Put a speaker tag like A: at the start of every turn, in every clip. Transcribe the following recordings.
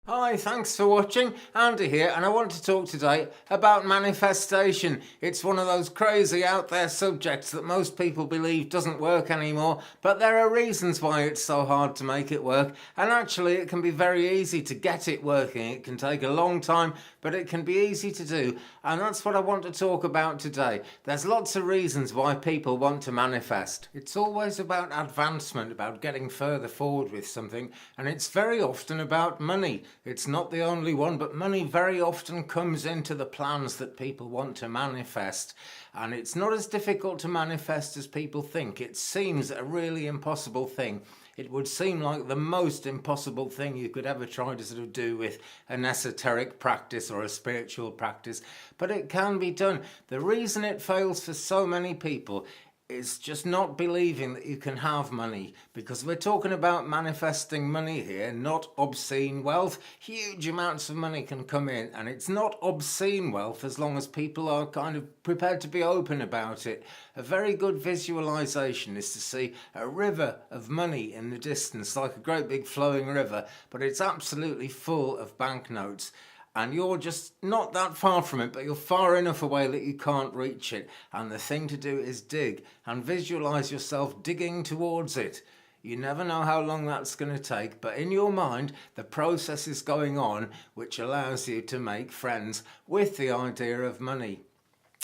A: Hi, thanks for watching. Andy here, and I want to talk today about manifestation. It's one of those crazy out there subjects that most people believe doesn't work anymore, but there are reasons why it's so hard to make it work, and actually it can be very easy to get it working. It can take a long time, but it can be easy to do, and that's what I want to talk about today. There's lots of reasons why people want to manifest. It's always about advancement, about getting further forward with something, and it's very often about money. It's not the only one, but money very often comes into the plans that people want to manifest. And it's not as difficult to manifest as people think. It seems a really impossible thing. It would seem like the most impossible thing you could ever try to sort of do with an esoteric practice or a spiritual practice, but it can be done. The reason it fails for so many people is just not believing that you can have money, because we're talking about manifesting money here, not obscene wealth. Huge amounts of money can come in, and it's not obscene wealth as long as people are kind of prepared to be open about it. A very good visualization is to see a river of money in the distance, like a great big flowing river, but it's absolutely full of banknotes. And you're just not that far from it, but you're far enough away that you can't reach it. And the thing to do is dig and visualize yourself digging towards it. You never know how long that's going to take, but in your mind, the process is going on, which allows you to make friends with the idea of money.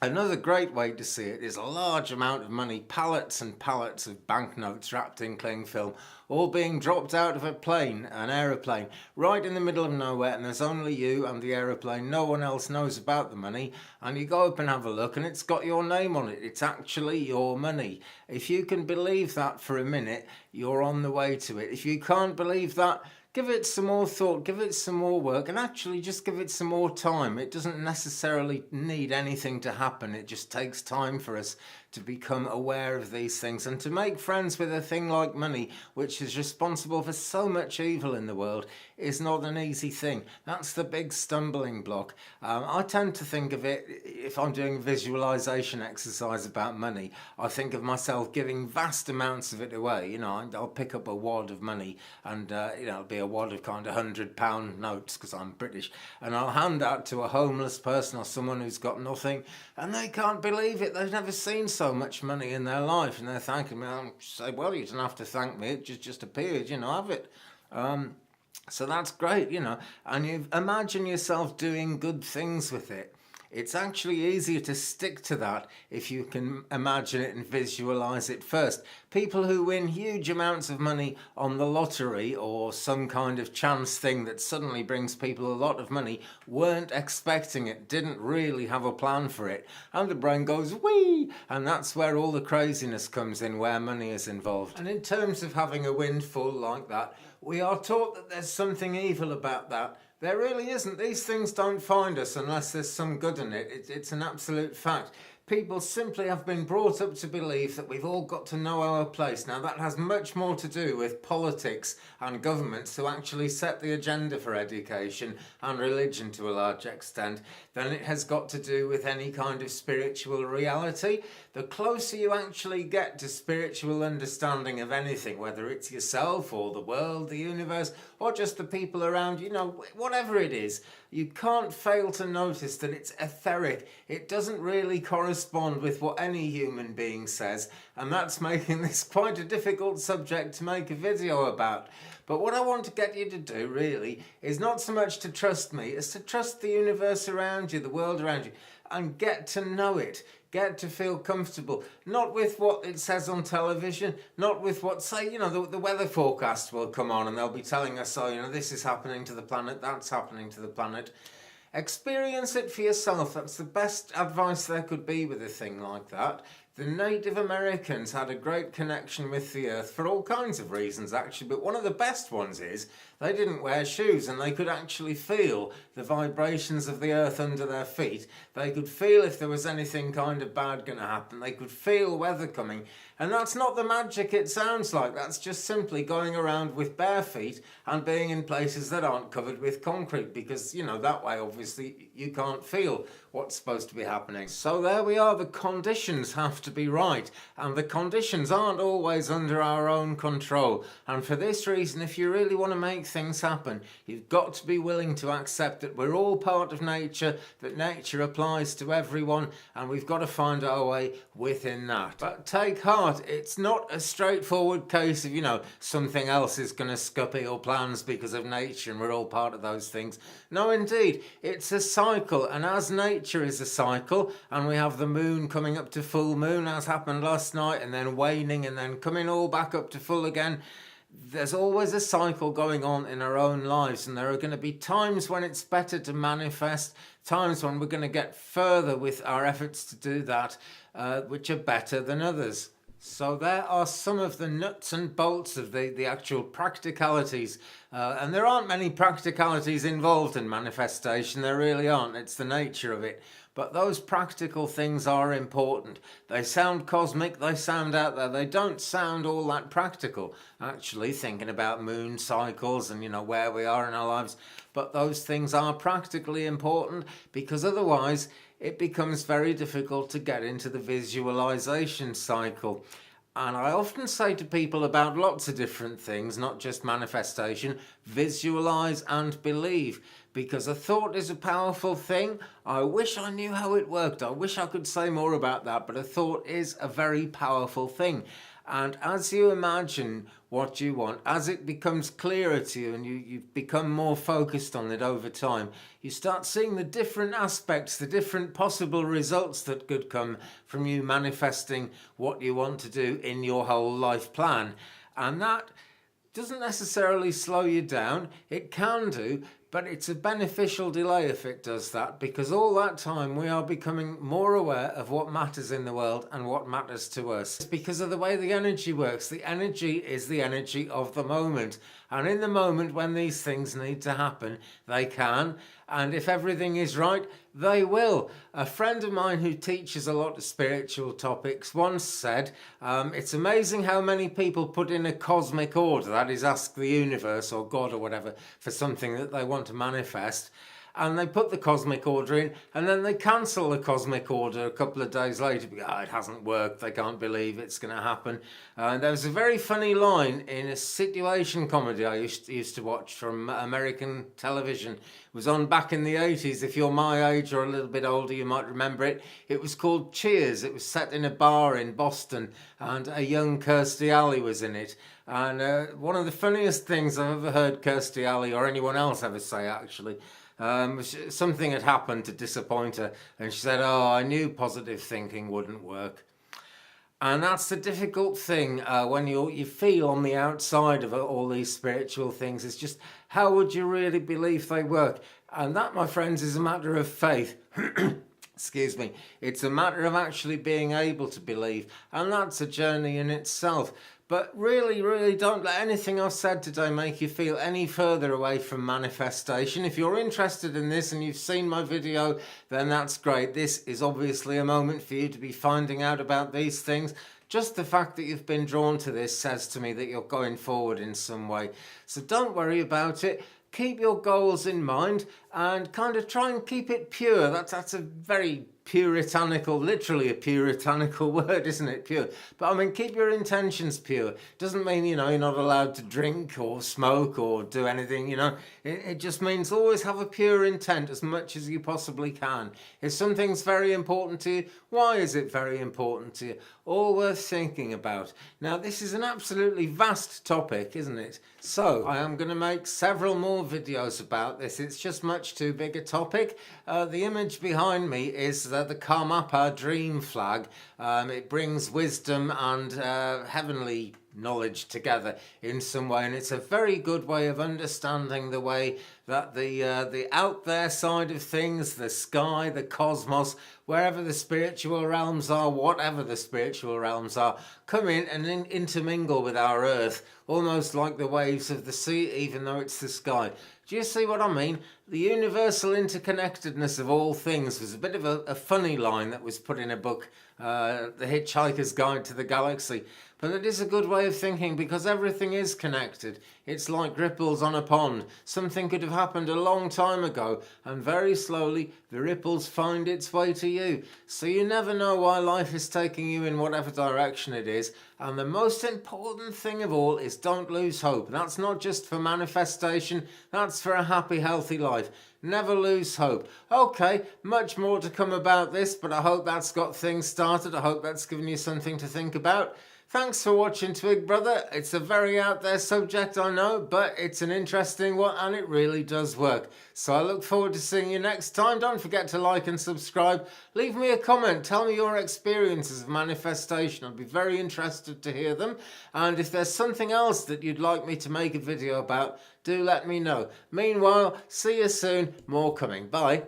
A: Another great way to see it is a large amount of money, pallets and pallets of banknotes wrapped in cling film, all being dropped out of a plane, an aeroplane, right in the middle of nowhere, and there's only you and the aeroplane. No one else knows about the money, and you go up and have a look, and it's got your name on it. It's actually your money. If you can believe that for a minute, you're on the way to it. If you can't believe that, give it some more thought, give it some more work, and actually just give it some more time. It doesn't necessarily need anything to happen. It just takes time for us to become aware of these things and to make friends with a thing like money, which is responsible for so much evil in the world, is not an easy thing. That's the big stumbling block. I tend to think of it, if I'm doing a visualization exercise about money, I think of myself giving vast amounts of it away. You know, I'll pick up a wad of money, and it'll be a wad of kind of £100 notes, because I'm British, and I'll hand that to a homeless person or someone who's got nothing, and they can't believe it. They've never seen so much money in their life, and they're thanking me. I'll say, well, you don't have to thank me, it just appeared, you know, have it. So that's great, you know, and you imagine yourself doing good things with it. It's actually easier to stick to that if you can imagine it and visualize it first. People who win huge amounts of money on the lottery or some kind of chance thing that suddenly brings people a lot of money weren't expecting it, didn't really have a plan for it, and the brain goes whee, and that's where all the craziness comes in, where money is involved. And in terms of having a windfall like that, we are taught that there's something evil about that. There really isn't. These things don't find us unless there's some good in it. It's an absolute fact. People simply have been brought up to believe that we've all got to know our place. Now, that has much more to do with politics and governments who actually set the agenda for education and religion to a large extent than it has got to do with any kind of spiritual reality. The closer you actually get to spiritual understanding of anything, whether it's yourself or the world, the universe, or just the people around, you know, whatever it is, you can't fail to notice that it's etheric. It doesn't really correspond with what any human being says, and that's making this quite a difficult subject to make a video about. But what I want to get you to do, really, is not so much to trust me, as to trust the universe around you, the world around you, and get to know it. Get to feel comfortable, not with what it says on television, not with what, say, you know, the weather forecast will come on and they'll be telling us, oh, you know, this is happening to the planet, that's happening to the planet. Experience it for yourself. That's the best advice there could be with a thing like that. The Native Americans had a great connection with the earth for all kinds of reasons, actually, but one of the best ones is they didn't wear shoes and they could actually feel the vibrations of the earth under their feet. They could feel if there was anything kind of bad going to happen. They could feel weather coming. And that's not the magic it sounds like. That's just simply going around with bare feet and being in places that aren't covered with concrete, because, you know, that way obviously you can't feel what's supposed to be happening. So there we are. The conditions have to be right, and the conditions aren't always under our own control. And for this reason, if you really want to make things happen, you've got to be willing to accept that we're all part of nature, that nature applies to everyone, and we've got to find our way within that. But take heart, it's not a straightforward case of, something else is going to scupper your plans because of nature and we're all part of those things. No, indeed, it's a cycle, and as nature is a cycle, and we have the moon coming up to full moon, as happened last night, and then waning, and then coming all back up to full again, there's always a cycle going on in our own lives, and there are going to be times when it's better to manifest, times when we're going to get further with our efforts to do that, which are better than others. So there are some of the nuts and bolts of the actual practicalities, and there aren't many practicalities involved in manifestation, there really aren't, it's the nature of it. But those practical things are important. They sound cosmic, they sound out there, they don't sound all that practical, actually, thinking about moon cycles and where we are in our lives. But those things are practically important, because otherwise it becomes very difficult to get into the visualization cycle. And I often say to people about lots of different things, not just manifestation, visualize and believe, because a thought is a powerful thing. I wish I knew how it worked. I wish I could say more about that, but a thought is a very powerful thing. And as you imagine what you want, as it becomes clearer to you and you become more focused on it over time, you start seeing the different aspects, the different possible results that could come from you manifesting what you want to do in your whole life plan. And that doesn't necessarily slow you down. It can do, but it's a beneficial delay if it does that, because all that time we are becoming more aware of what matters in the world and what matters to us. It's because of the way the energy works. The energy is the energy of the moment, and in the moment when these things need to happen, they can, and if everything is right, they will. A friend of mine who teaches a lot of spiritual topics once said, it's amazing how many people put in a cosmic order, that is, ask the universe or God or whatever for something that they want to manifest, and they put the cosmic order in, and then they cancel the cosmic order a couple of days later because it hasn't worked, they can't believe it's going to happen. There was a very funny line in a situation comedy I used to watch from American television. It was on back in the 80s. If you're my age or a little bit older, you might remember it. It was called Cheers. It was set in a bar in Boston, and a young Kirstie Alley was in it. And one of the funniest things I've ever heard Kirstie Alley or anyone else ever say, actually, something had happened to disappoint her, and she said, I knew positive thinking wouldn't work. And that's the difficult thing when you feel on the outside of all these spiritual things. It's just, how would you really believe they work? And that, my friends, is a matter of faith. Excuse me. It's a matter of actually being able to believe, and that's a journey in itself. But really, really don't let anything I've said today make you feel any further away from manifestation. If you're interested in this and you've seen my video, then that's great. This is obviously a moment for you to be finding out about these things. Just the fact that you've been drawn to this says to me that you're going forward in some way. So don't worry about it. Keep your goals in mind and kind of try and keep it pure. That's a very puritanical, literally a puritanical word, isn't it? Pure. But I mean, keep your intentions pure. Doesn't mean, you're not allowed to drink or smoke or do anything, It just means always have a pure intent as much as you possibly can. If something's very important to you, why is it very important to you? All worth thinking about. Now, this is an absolutely vast topic, isn't it? So I am going to make several more videos about this. It's just much too big a topic. The image behind me is the Karmapa dream flag. It brings wisdom and heavenly knowledge together in some way, and it's a very good way of understanding the way that the out there side of things, the sky, the cosmos, wherever the spiritual realms are, whatever the spiritual realms are, come in and intermingle with our earth, almost like the waves of the sea, even though it's the sky. Do you see what I mean? The universal interconnectedness of all things was a bit of a funny line that was put in a book, The Hitchhiker's Guide to the Galaxy. But it is a good way of thinking because everything is connected. It's like ripples on a pond. Something could have happened a long time ago, and very slowly the ripples find its way to you. So you never know why life is taking you in whatever direction it is. And the most important thing of all is don't lose hope. That's not just for manifestation, that's for a happy, healthy life. Never lose hope. Okay, much more to come about this, but I hope that's got things started. I hope that's given you something to think about. Thanks for watching Twig Brother. It's a very out there subject, I know, but it's an interesting one and it really does work. So I look forward to seeing you next time. Don't forget to like and subscribe. Leave me a comment. Tell me your experiences of manifestation. I'd be very interested to hear them. And if there's something else that you'd like me to make a video about, do let me know. Meanwhile, see you soon. More coming. Bye.